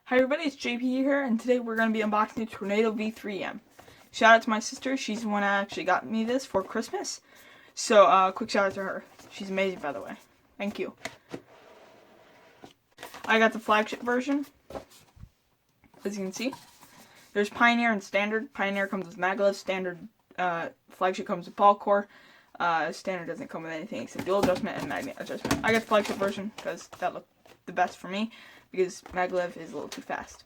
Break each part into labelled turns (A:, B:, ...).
A: Hi everybody, it's JP here, and today we're going to be unboxing the Tornado V3M. Shout out to my sister, she's the one that actually got me this for Christmas. So, quick shout out to her. She's amazing, by the way. Thank you. I got the flagship version, as you can see. There's Pioneer and Standard. Pioneer comes with maglev, Standard, flagship comes with ball core. Standard doesn't come with anything except dual adjustment and magnet adjustment. I got the flagship version because that looked the best for me, because maglev is a little too fast.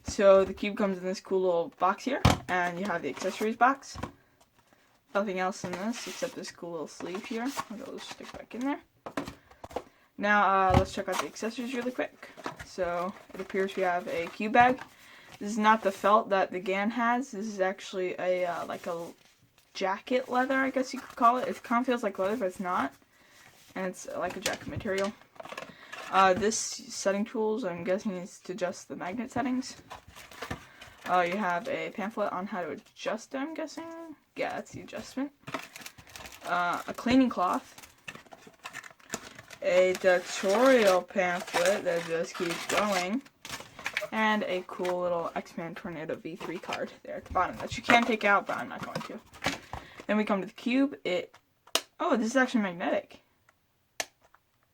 A: So the cube comes in this cool little box here, and you have the accessories box. Nothing else in this except this cool little sleeve here. I'll just stick back in there. Now let's check out the accessories really quick. So it appears we have a cube bag. This is not the felt that the GAN has. This is actually a like a jacket leather, I guess you could call it. It kind of feels like leather, but it's not. And it's like a jacket material. This setting tools, I'm guessing, is to adjust the magnet settings. You have a pamphlet on how to adjust it, I'm guessing. Yeah, that's the adjustment. A cleaning cloth. A tutorial pamphlet that just keeps going. And a cool little X-Men Tornado V3 card there at the bottom that you can take out, but I'm not going to. Then we come to the cube. Oh, this is actually magnetic.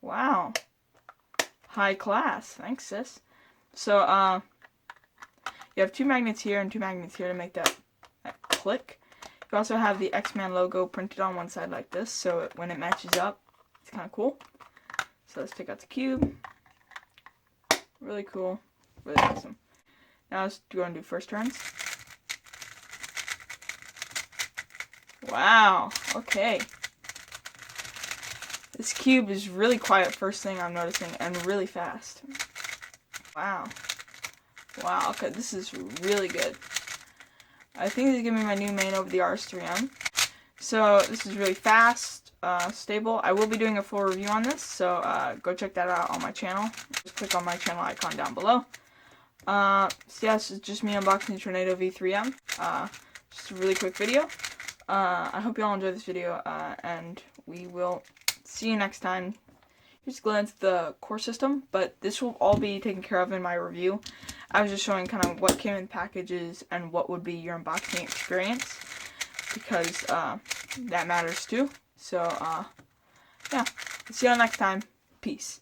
A: Wow. High class. Thanks, sis. So, you have two magnets here and two magnets here to make that click. You also have the X-Men logo printed on one side like this, so when it matches up, it's kind of cool. So let's take out the cube. Really cool. Really awesome. Now let's go and do first turns. Wow. Okay. This cube is really quiet, first thing I'm noticing, and really fast. Wow. Wow, okay, this is really good. I think this is going to be my new main over the RS3M. So, this is really fast, stable. I will be doing a full review on this, so go check that out on my channel. Just click on my channel icon down below. So yeah, this is just me unboxing the Tornado V3M. Just a really quick video. I hope you all enjoyed this video, and we will see you next time. Here's a glance at the core system, but this will all be taken care of in my review. I was just showing kind of what came in packages and what would be your unboxing experience, because that matters too. So, yeah, see you all next time. Peace.